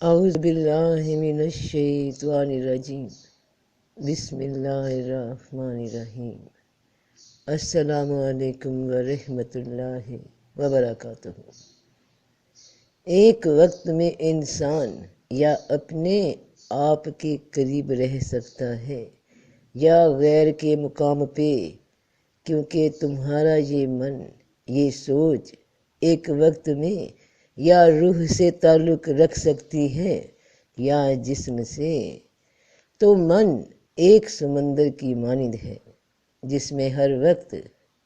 اعوذ باللہ من الشیطان الرجیم، بسم اللہ الرحمن الرحیم۔ السلام علیکم ورحمۃ اللہ وبرکاتہ۔ ایک وقت میں انسان یا اپنے آپ کے قریب رہ سکتا ہے یا غیر کے مقام پہ، کیونکہ تمہارا یہ من، یہ سوچ ایک وقت میں یا روح سے تعلق رکھ سکتی ہے یا جسم سے۔ تو من ایک سمندر کی مانند ہے جس میں ہر وقت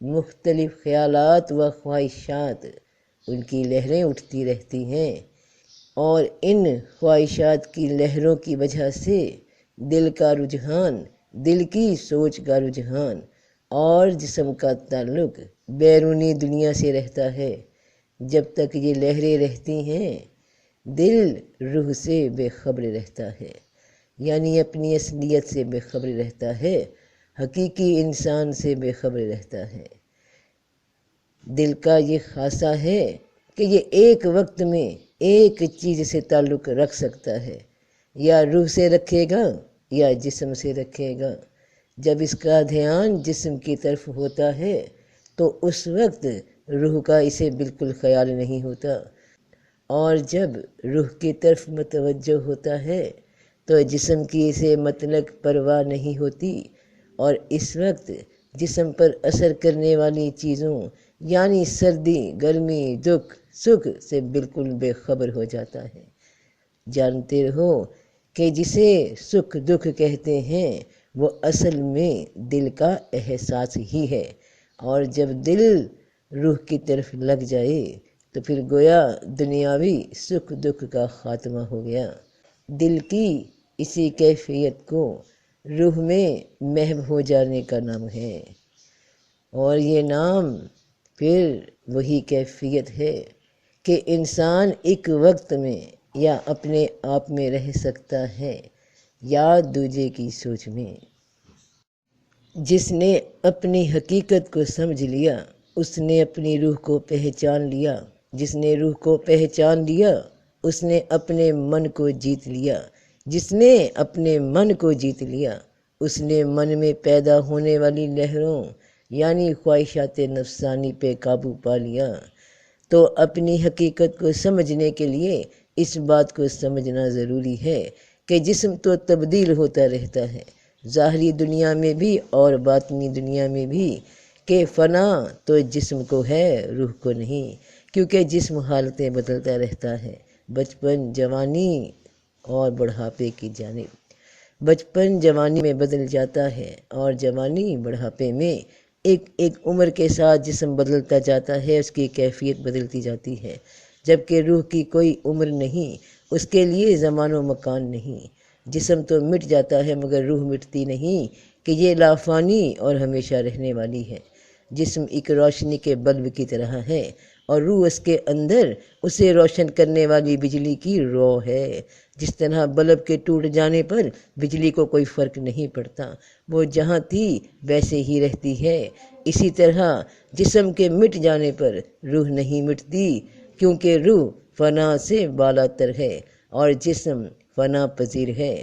مختلف خیالات و خواہشات، ان کی لہریں اٹھتی رہتی ہیں، اور ان خواہشات کی لہروں کی وجہ سے دل کا رجحان، دل کی سوچ کا رجحان اور جسم کا تعلق بیرونی دنیا سے رہتا ہے۔ جب تک یہ لہریں رہتی ہیں، دل روح سے بے خبر رہتا ہے، یعنی اپنی اصلیت سے بے خبر رہتا ہے، حقیقی انسان سے بے خبر رہتا ہے۔ دل کا یہ خاصہ ہے کہ یہ ایک وقت میں ایک چیز سے تعلق رکھ سکتا ہے، یا روح سے رکھے گا یا جسم سے رکھے گا۔ جب اس کا دھیان جسم کی طرف ہوتا ہے تو اس وقت روح کا اسے بالکل خیال نہیں ہوتا، اور جب روح کی طرف متوجہ ہوتا ہے تو جسم کی اسے مطلق پرواہ نہیں ہوتی، اور اس وقت جسم پر اثر کرنے والی چیزوں یعنی سردی، گرمی، دکھ، سکھ سے بالکل بے خبر ہو جاتا ہے۔ جانتے ہو کہ جسے سکھ دکھ کہتے ہیں وہ اصل میں دل کا احساس ہی ہے، اور جب دل روح کی طرف لگ جائے تو پھر گویا دنیاوی سکھ دکھ کا خاتمہ ہو گیا۔ دل کی اسی کیفیت کو روح میں محو ہو جانے کا نام ہے، اور یہ نام پھر وہی کیفیت ہے کہ انسان ایک وقت میں یا اپنے آپ میں رہ سکتا ہے یا دوجے کی سوچ میں۔ جس نے اپنی حقیقت کو سمجھ لیا اس نے اپنی روح کو پہچان لیا، جس نے روح کو پہچان لیا اس نے اپنے من کو جیت لیا، جس نے اپنے من کو جیت لیا اس نے من میں پیدا ہونے والی لہروں یعنی خواہشات نفسانی پہ قابو پا لیا۔ تو اپنی حقیقت کو سمجھنے کے لیے اس بات کو سمجھنا ضروری ہے کہ جسم تو تبدیل ہوتا رہتا ہے، ظاہری دنیا میں بھی اور باطنی دنیا میں بھی، کہ فنا تو جسم کو ہے، روح کو نہیں، کیونکہ جسم حالتیں بدلتا رہتا ہے، بچپن، جوانی اور بڑھاپے کی جانب۔ بچپن جوانی میں بدل جاتا ہے اور جوانی بڑھاپے میں ایک ایک عمر کے ساتھ جسم بدلتا جاتا ہے، اس کی کیفیت بدلتی جاتی ہے، جبکہ روح کی کوئی عمر نہیں، اس کے لیے زمان و مکان نہیں۔ جسم تو مٹ جاتا ہے مگر روح مٹتی نہیں، کہ یہ لافانی اور ہمیشہ رہنے والی ہے۔ جسم ایک روشنی کے بلب کی طرح ہے اور روح اس کے اندر اسے روشن کرنے والی بجلی کی رو ہے۔ جس طرح بلب کے ٹوٹ جانے پر بجلی کو کوئی فرق نہیں پڑتا، وہ جہاں تھی ویسے ہی رہتی ہے، اسی طرح جسم کے مٹ جانے پر روح نہیں مٹتی، کیونکہ روح فنا سے بالا تر ہے اور جسم فنا پذیر ہے،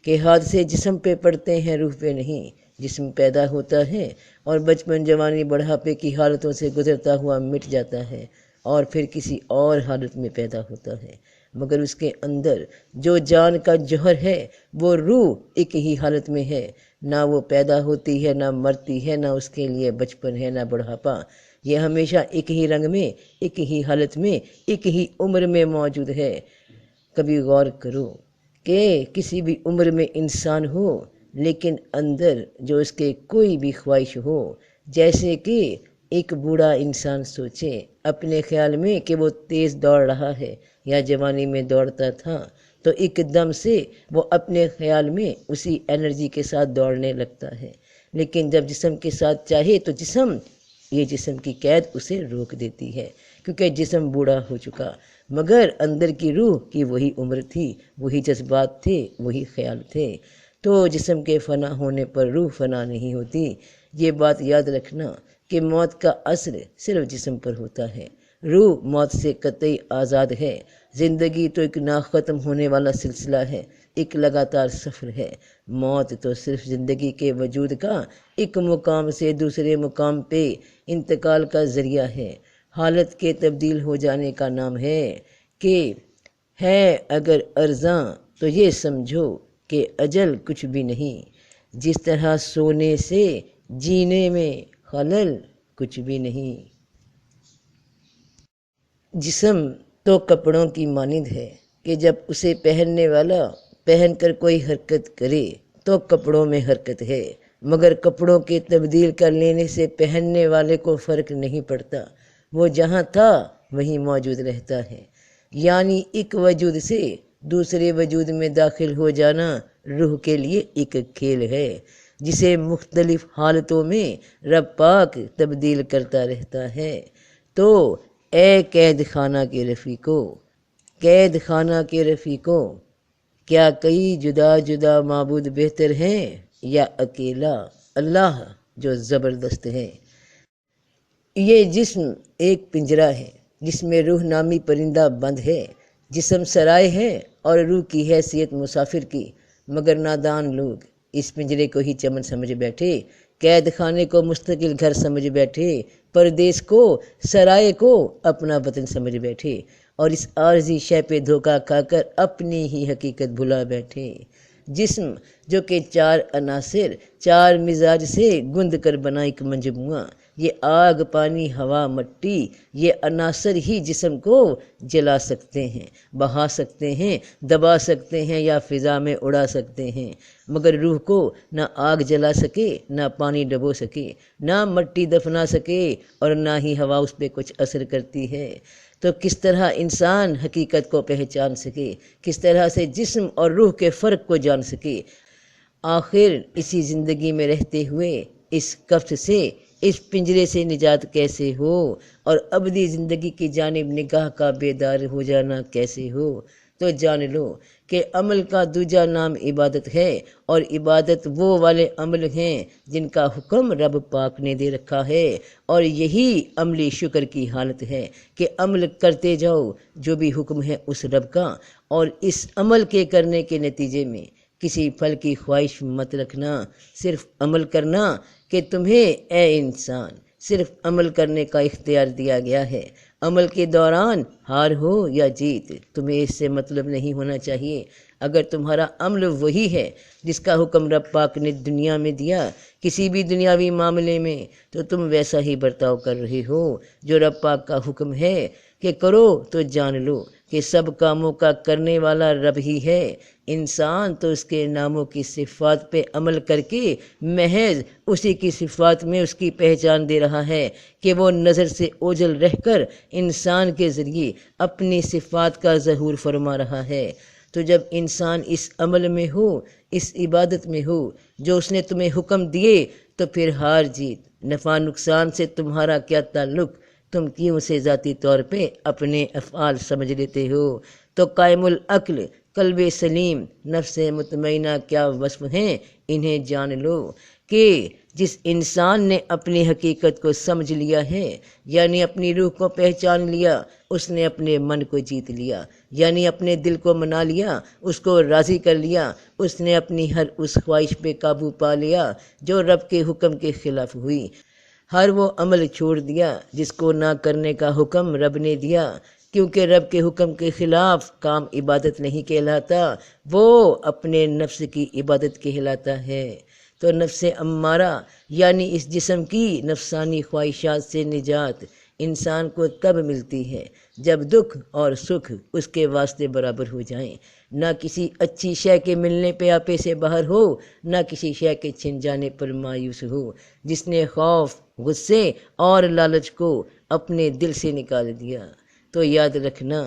کہ حادثے جسم پہ پڑتے ہیں، روح پہ نہیں۔ جسم پیدا ہوتا ہے اور بچپن، جوانی، بڑھاپے کی حالتوں سے گزرتا ہوا مٹ جاتا ہے اور پھر کسی اور حالت میں پیدا ہوتا ہے، مگر اس کے اندر جو جان کا جوہر ہے وہ روح ایک ہی حالت میں ہے، نہ وہ پیدا ہوتی ہے نہ مرتی ہے، نہ اس کے لیے بچپن ہے نہ بڑھاپا، یہ ہمیشہ ایک ہی رنگ میں، ایک ہی حالت میں، ایک ہی عمر میں موجود ہے۔ کبھی غور کرو کہ کسی بھی عمر میں انسان ہو لیکن اندر جو اس کے کوئی بھی خواہش ہو، جیسے کہ ایک بوڑھا انسان سوچے اپنے خیال میں کہ وہ تیز دوڑ رہا ہے یا جوانی میں دوڑتا تھا، تو ایک دم سے وہ اپنے خیال میں اسی انرجی کے ساتھ دوڑنے لگتا ہے، لیکن جب جسم کے ساتھ چاہے تو یہ جسم کی قید اسے روک دیتی ہے، کیونکہ جسم بوڑھا ہو چکا، مگر اندر کی روح کی وہی عمر تھی، وہی جذبات تھے، وہی خیال تھے۔ تو جسم کے فنا ہونے پر روح فنا نہیں ہوتی۔ یہ بات یاد رکھنا کہ موت کا اثر صرف جسم پر ہوتا ہے، روح موت سے قطعی آزاد ہے۔ زندگی تو ایک ناختم ہونے والا سلسلہ ہے، ایک لگاتار سفر ہے۔ موت تو صرف زندگی کے وجود کا ایک مقام سے دوسرے مقام پہ انتقال کا ذریعہ ہے، حالت کے تبدیل ہو جانے کا نام ہے۔ کہ ہے اگر ارزاں تو یہ سمجھو کہ اجل کچھ بھی نہیں، جس طرح سونے سے جینے میں خلل کچھ بھی نہیں۔ جسم تو کپڑوں کی مانند ہے کہ جب اسے پہننے والا پہن کر کوئی حرکت کرے تو کپڑوں میں حرکت ہے، مگر کپڑوں کے تبدیل کر لینے سے پہننے والے کو فرق نہیں پڑتا، وہ جہاں تھا وہیں موجود رہتا ہے۔ یعنی ایک وجود سے دوسرے وجود میں داخل ہو جانا روح کے لیے ایک کھیل ہے، جسے مختلف حالتوں میں رب پاک تبدیل کرتا رہتا ہے۔ تو اے قید خانہ کے رفیقو، قید خانہ کے رفیقو، کیا کئی جدا جدا معبود بہتر ہیں یا اکیلا اللہ جو زبردست ہے؟ یہ جسم ایک پنجرہ ہے جس میں روح نامی پرندہ بند ہے۔ جسم سرائے ہے اور روح کی حیثیت مسافر کی، مگر نادان لوگ اس پنجرے کو ہی چمن سمجھ بیٹھے، قید خانے کو مستقل گھر سمجھ بیٹھے، پردیس کو سرائے کو اپنا وطن سمجھ بیٹھے، اور اس عارضی شے پہ دھوکہ کھا کر اپنی ہی حقیقت بھلا بیٹھے۔ جسم جو کہ چار عناصر، چار مزاج سے گند کر بنا ایک مجموعہ، یہ آگ، پانی، ہوا، مٹی، یہ عناصر ہی جسم کو جلا سکتے ہیں، بہا سکتے ہیں، دبا سکتے ہیں یا فضا میں اڑا سکتے ہیں، مگر روح کو نہ آگ جلا سکے، نہ پانی ڈبو سکے، نہ مٹی دفنا سکے، اور نہ ہی ہوا اس پہ کچھ اثر کرتی ہے۔ تو کس طرح انسان حقیقت کو پہچان سکے، کس طرح سے جسم اور روح کے فرق کو جان سکے؟ آخر اسی زندگی میں رہتے ہوئے اس قفس سے، اس پنجرے سے نجات کیسے ہو، اور ابدی زندگی کی جانب نگاہ کا بیدار ہو جانا کیسے ہو؟ تو جان لو کہ عمل کا دوجا نام عبادت ہے، اور عبادت وہ والے عمل ہیں جن کا حکم رب پاک نے دے رکھا ہے، اور یہی عملی شکر کی حالت ہے کہ عمل کرتے جاؤ جو بھی حکم ہے اس رب کا، اور اس عمل کے کرنے کے نتیجے میں کسی پھل کی خواہش مت رکھنا، صرف عمل کرنا کہ تمہیں اے انسان صرف عمل کرنے کا اختیار دیا گیا ہے۔ عمل کے دوران ہار ہو یا جیت تمہیں اس سے مطلب نہیں ہونا چاہیے۔ اگر تمہارا عمل وہی ہے جس کا حکم رب پاک نے دنیا میں دیا کسی بھی دنیاوی معاملے میں، تو تم ویسا ہی برتاؤ کر رہے ہو جو رب پاک کا حکم ہے کہ کرو۔ تو جان لو کہ سب کاموں کا کرنے والا رب ہی ہے، انسان تو اس کے ناموں کی صفات پہ عمل کر کے محض اسی کی صفات میں اس کی پہچان دے رہا ہے کہ وہ نظر سے اوجھل رہ کر انسان کے ذریعے اپنی صفات کا ظہور فرما رہا ہے۔ تو جب انسان اس عمل میں ہو، اس عبادت میں ہو جو اس نے تمہیں حکم دیے، تو پھر ہار جیت، نفع نقصان سے تمہارا کیا تعلق؟ تم کیوں سے ذاتی طور پہ اپنے افعال سمجھ لیتے ہو؟ تو قائم العقل، قلب سلیم، نفس مطمئنہ کیا وصف ہیں، انہیں جان لو کہ جس انسان نے اپنی حقیقت کو سمجھ لیا ہے، یعنی اپنی روح کو پہچان لیا، اس نے اپنے من کو جیت لیا، یعنی اپنے دل کو منا لیا، اس کو راضی کر لیا، اس نے اپنی ہر اس خواہش پہ قابو پا لیا جو رب کے حکم کے خلاف ہوئی، ہر وہ عمل چھوڑ دیا جس کو نہ کرنے کا حکم رب نے دیا، کیونکہ رب کے حکم کے خلاف کام عبادت نہیں کہلاتا، وہ اپنے نفس کی عبادت کہلاتا ہے۔ تو نفس امارہ یعنی اس جسم کی نفسانی خواہشات سے نجات انسان کو تب ملتی ہے جب دکھ اور سکھ اس کے واسطے برابر ہو جائیں، نہ کسی اچھی شے کے ملنے پہ آپے سے باہر ہو، نہ کسی شے کے چھن جانے پر مایوس ہو۔ جس نے خوف، غصے اور لالچ کو اپنے دل سے نکال دیا، تو یاد رکھنا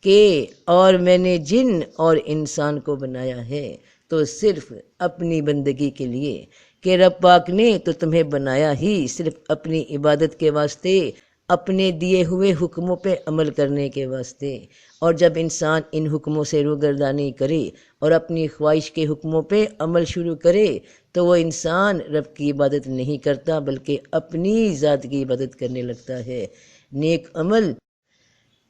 کہ اور میں نے جن اور انسان کو بنایا ہے تو صرف اپنی بندگی کے لیے، کہ رب پاک نے تو تمہیں بنایا ہی صرف اپنی عبادت کے واسطے، اپنے دیے ہوئے حکموں پہ عمل کرنے کے واسطے۔ اور جب انسان ان حکموں سے روگردانی کرے اور اپنی خواہش کے حکموں پہ عمل شروع کرے، تو وہ انسان رب کی عبادت نہیں کرتا بلکہ اپنی ذات کی عبادت کرنے لگتا ہے۔ نیک عمل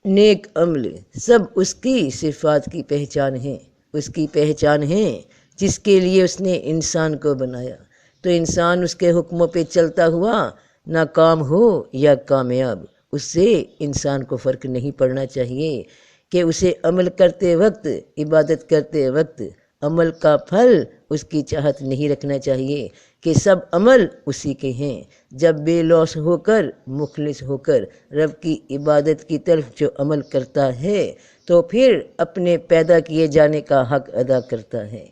نیک عمل سب اس کی صفات کی پہچان ہے، اس کی پہچان ہے جس کے لیے اس نے انسان کو بنایا۔ تو انسان اس کے حکموں پہ چلتا ہوا ناکام ہو یا کامیاب، اس سے انسان کو فرق نہیں پڑنا چاہیے کہ اسے عمل کرتے وقت، عبادت کرتے وقت عمل کا پھل اس کی چاہت نہیں رکھنا چاہیے کہ سب عمل اسی کے ہیں۔ جب بے لوث ہو کر، مخلص ہو کر رب کی عبادت کی طرف جو عمل کرتا ہے تو پھر اپنے پیدا کیے جانے کا حق ادا کرتا ہے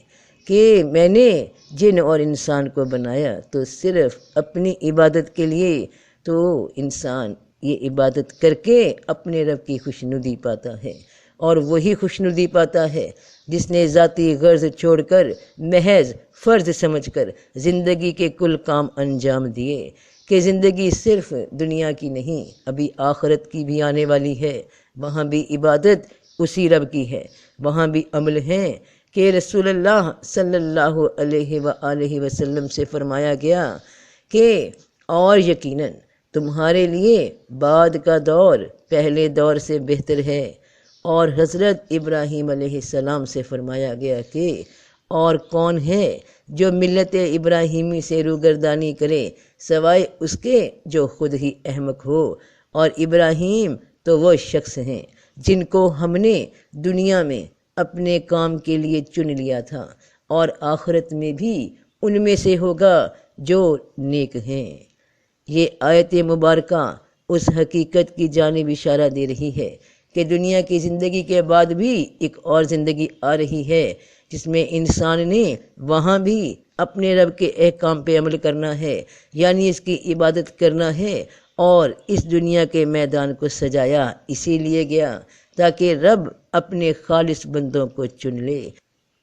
کہ میں نے جن اور انسان کو بنایا تو صرف اپنی عبادت کے لیے، تو انسان یہ عبادت کر کے اپنے رب کی خوشنودی پاتا ہے، اور وہی خوشنودی پاتا ہے جس نے ذاتی غرض چھوڑ کر محض فرض سمجھ کر زندگی کے کل کام انجام دیے کہ زندگی صرف دنیا کی نہیں، ابھی آخرت کی بھی آنے والی ہے، وہاں بھی عبادت اسی رب کی ہے، وہاں بھی عمل ہیں کہ رسول اللہ صلی اللہ علیہ وآلہ وسلم سے فرمایا گیا کہ اور یقیناً تمہارے لیے بعد کا دور پہلے دور سے بہتر ہے، اور حضرت ابراہیم علیہ السلام سے فرمایا گیا کہ اور کون ہے جو ملت ابراہیمی سے روگردانی کرے سوائے اس کے جو خود ہی احمق ہو، اور ابراہیم تو وہ شخص ہیں جن کو ہم نے دنیا میں اپنے کام کے لیے چن لیا تھا، اور آخرت میں بھی ان میں سے ہوگا جو نیک ہیں۔ یہ آیت مبارکہ اس حقیقت کی جانب اشارہ دے رہی ہے کہ دنیا کی زندگی کے بعد بھی ایک اور زندگی آ رہی ہے جس میں انسان نے وہاں بھی اپنے رب کے احکام پہ عمل کرنا ہے، یعنی اس کی عبادت کرنا ہے، اور اس دنیا کے میدان کو سجایا اسی لیے گیا تاکہ رب اپنے خالص بندوں کو چن لے،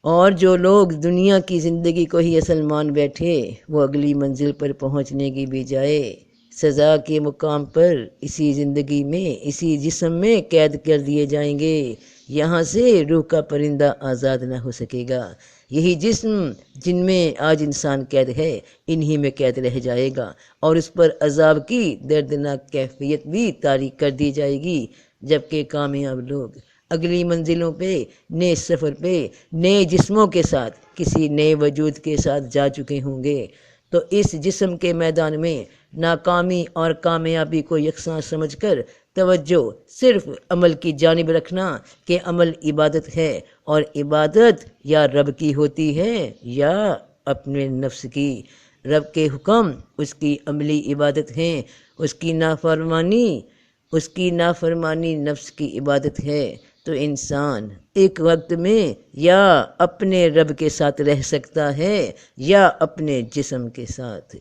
اور جو لوگ دنیا کی زندگی کو ہی اصل مان بیٹھے وہ اگلی منزل پر پہنچنے کی بجائے سزا کے مقام پر اسی زندگی میں، اسی جسم میں قید کر دیے جائیں گے، یہاں سے روح کا پرندہ آزاد نہ ہو سکے گا۔ یہی جسم جن میں آج انسان قید ہے انہی میں قید رہ جائے گا، اور اس پر عذاب کی دردناک کیفیت بھی طاری کر دی جائے گی، جبکہ کامیاب لوگ اگلی منزلوں پہ، نئے سفر پہ، نئے جسموں کے ساتھ، کسی نئے وجود کے ساتھ جا چکے ہوں گے۔ تو اس جسم کے میدان میں ناکامی اور کامیابی کو یکساں سمجھ کر توجہ صرف عمل کی جانب رکھنا کہ عمل عبادت ہے، اور عبادت یا رب کی ہوتی ہے یا اپنے نفس کی۔ رب کے حکم اس کی عملی عبادت ہیں، اس کی نافرمانی نفس کی عبادت ہے۔ تو انسان ایک وقت میں یا اپنے رب کے ساتھ رہ سکتا ہے یا اپنے جسم کے ساتھ۔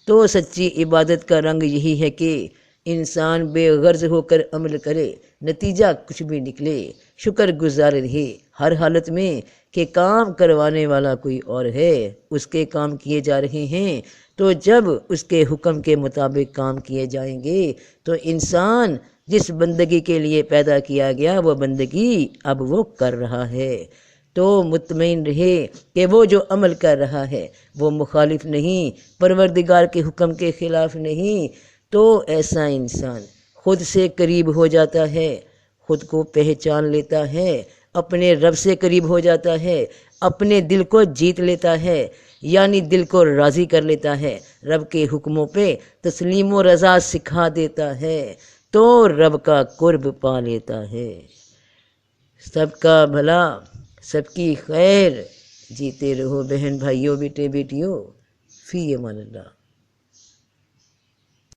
تو سچی عبادت کا رنگ یہی ہے کہ انسان بے غرض ہو کر عمل کرے، نتیجہ کچھ بھی نکلے شکر گزار رہے ہر حالت میں کہ کام کروانے والا کوئی اور ہے، اس کے کام کیے جا رہے ہیں، تو جب اس کے حکم کے مطابق کام کیے جائیں گے تو انسان جس بندگی کے لیے پیدا کیا گیا وہ بندگی اب وہ کر رہا ہے۔ تو مطمئن رہے کہ وہ جو عمل کر رہا ہے وہ مخالف نہیں، پروردگار کے حکم کے خلاف نہیں، تو ایسا انسان خود سے قریب ہو جاتا ہے، خود کو پہچان لیتا ہے، اپنے رب سے قریب ہو جاتا ہے، اپنے دل کو جیت لیتا ہے، یعنی دل کو راضی کر لیتا ہے، رب کے حکموں پہ تسلیم و رضا سکھا دیتا ہے، تو رب کا قرب پا لیتا ہے۔ سب کا بھلا، سب کی خیر، جیتے رہو بہن بھائیوں، بیٹے بیٹیوں، فی امان اللہ۔